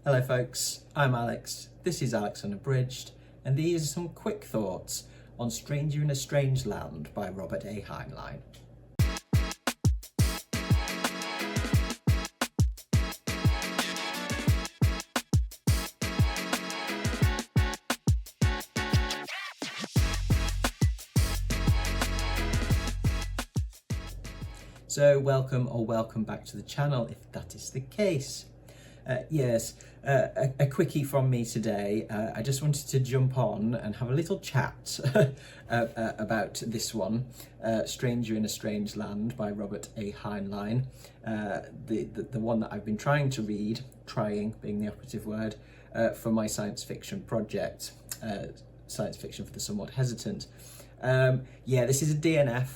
Hello folks, I'm Alex, this is Alex Unabridged, and these are some quick thoughts on Stranger in a Strange Land by Robert A. Heinlein. So welcome back to the channel if that is the case. A quickie from me today. I just wanted to jump on and have a little chat about this one, Stranger in a Strange Land by Robert A. Heinlein, the one that I've been trying to read, trying being the operative word, for my science fiction project, Science Fiction for the Somewhat Hesitant. This is a DNF,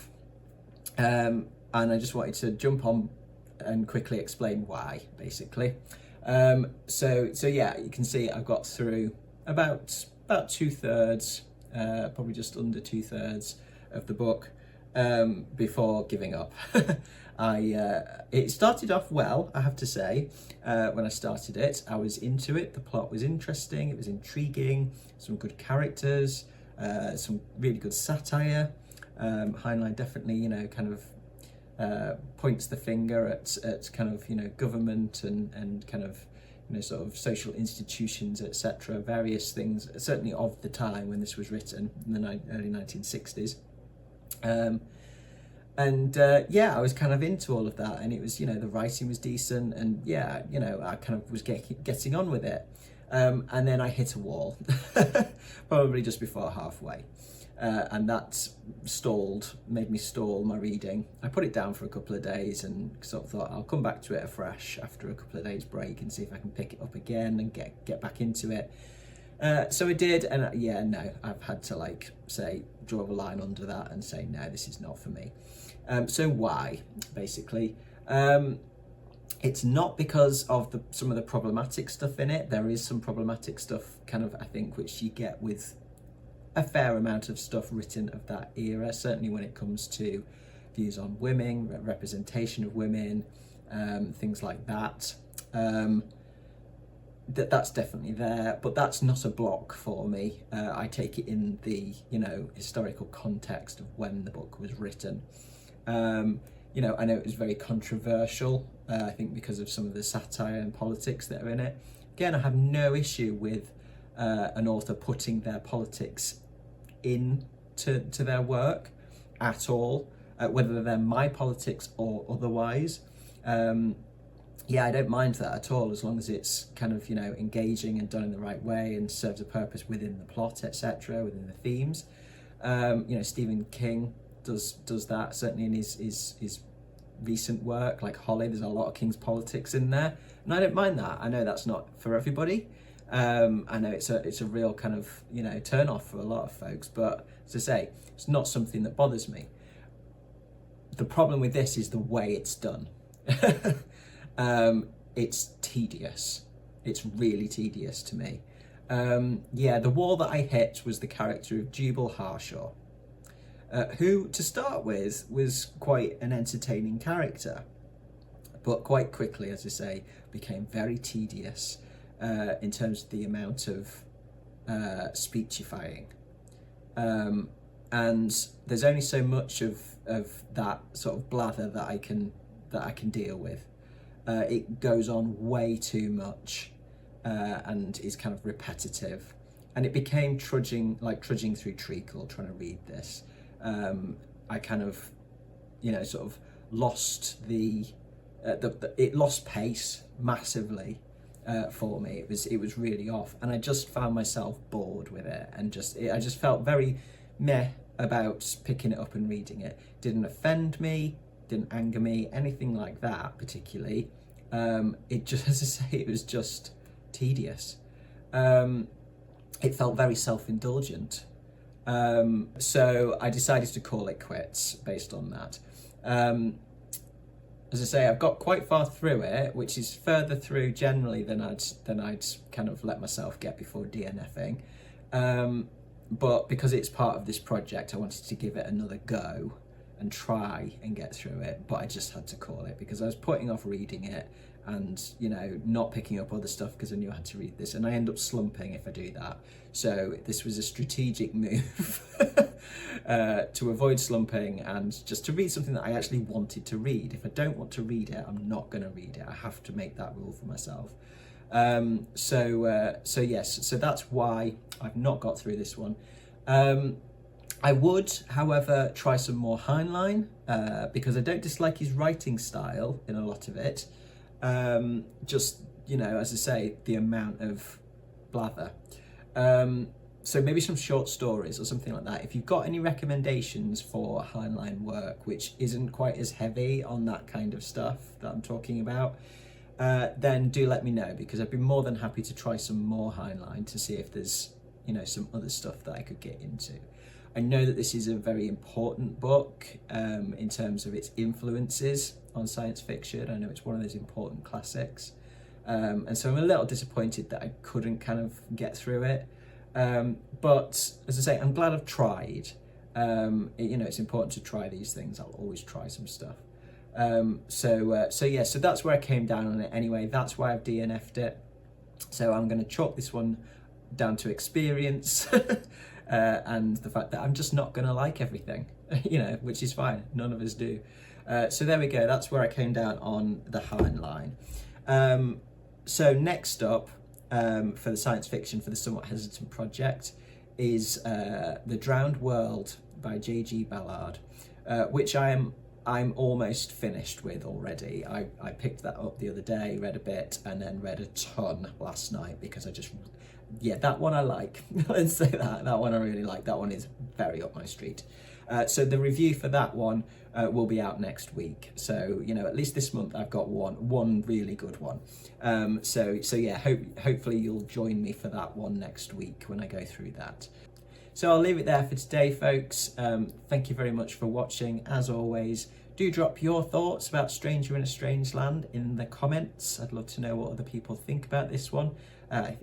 and I just wanted to jump on and quickly explain why, basically. So you can see I've got through about 2/3, probably just under 2/3 of the book before giving up. It started off well, I have to say. When I started it, I was into it. The plot was interesting. It was intriguing. Some good characters, some really good satire. Heinlein definitely, kind of points the finger at kind of, government and kind of, sort of social institutions, etc. Various things, certainly of the time when this was written in the early 1960s. I was kind of into all of that, and it was, the writing was decent, and I kind of was getting on with it. And then I hit a wall, probably just before halfway. And that made me stall my reading. I put it down for a couple of days and sort of thought I'll come back to it afresh after a couple of days break and see if I can pick it up again and get back into it. So I did, and I've had to draw a line under that and say, no, this is not for me. So why, basically? It's not because of some of the problematic stuff in it. There is some problematic stuff, kind of, I think, which you get with a fair amount of stuff written of that era, certainly when it comes to views on women, representation of women, things like that. That's definitely there, but that's not a block for me. I take it in the historical context of when the book was written. I know it was very controversial, I think because of some of the satire and politics that are in it. Again, I have no issue with an author putting their politics into their work at all, whether they're my politics or otherwise. I don't mind that at all, as long as it's kind of engaging and done in the right way and serves a purpose within the plot, etc., within the themes. Stephen King does that, certainly in his recent work, like Holly. There's a lot of King's politics in there, and I don't mind that. I know that's not for everybody. I know it's a real kind of turn off for a lot of folks, but as I say, it's not something that bothers me. The problem with this is the way it's done. It's tedious. It's really tedious to me. The wall that I hit was the character of Jubal Harshaw, who, to start with, was quite an entertaining character, but quite quickly, as I say, became very tedious. In terms of the amount of speechifying, and there's only so much of that sort of blather that I can deal with. It goes on way too much, and is kind of repetitive, and it became trudging through treacle trying to read this. I kind of sort of lost it lost pace massively. For me, it was really off, and I just found myself bored with it, and I just felt very meh about picking it up and reading it. Didn't offend me, didn't anger me, anything like that particularly. It just, as I say, it was just tedious. It felt very self-indulgent. So I decided to call it quits based on that. As I say, I've got quite far through it, which is further through generally than I'd kind of let myself get before DNFing. But because it's part of this project, I wanted to give it another go and try and get through it, but I just had to call it because I was putting off reading it, and, you know, not picking up other stuff because I knew I had to read this, and I end up slumping if I do that. So this was a strategic move to avoid slumping and just to read something that I actually wanted to read. If I don't want to read it, I'm not going to read it. I have to make that rule for myself. So yes, so that's why I've not got through this one. I would, however, try some more Heinlein, because I don't dislike his writing style in a lot of it. Just, you know, as I say, the amount of blather. So maybe some short stories or something like that. If you've got any recommendations for Heinlein work, which isn't quite as heavy on that kind of stuff that I'm talking about, then do let me know, because I'd be more than happy to try some more Heinlein to see if there's, you know, some other stuff that I could get into. I know that this is a very important book in terms of its influences on science fiction. I know it's one of those important classics. And so I'm a little disappointed that I couldn't kind of get through it. But as I say, I'm glad I've tried. You know, it's important to try these things. I'll always try some stuff. So yeah, so that's where I came down on it anyway. That's why I've DNF'd it. So I'm going to chalk this one down to experience and the fact that I'm just not going to like everything, you know, which is fine. None of us do. So there we go. That's where I came down on the Heinlein. So next up, for the science fiction for the Somewhat Hesitant project is The Drowned World by J.G. Ballard, which I'm almost finished with already. I picked that up the other day, read a bit, and then read a ton last night because I just, yeah, that one I like. Let's say that one I really like. That one is very up my street. So the review for that one will be out next week. So, you know, at least this month I've got one really good one. So yeah, hopefully you'll join me for that one next week when I go through that. So I'll leave it there for today, folks. Thank you very much for watching. As always, do drop your thoughts about Stranger in a Strange Land in the comments. I'd love to know what other people think about this one. I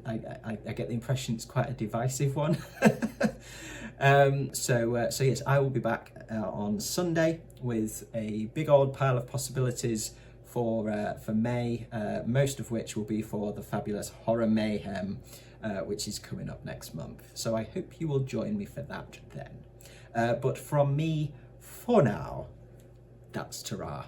get the impression it's quite a divisive one. So yes, I will be back on Sunday with a big old pile of possibilities for May, most of which will be for the fabulous Horror Mayhem, which is coming up next month. So I hope you will join me for that then. But from me, for now, that's ta-ra.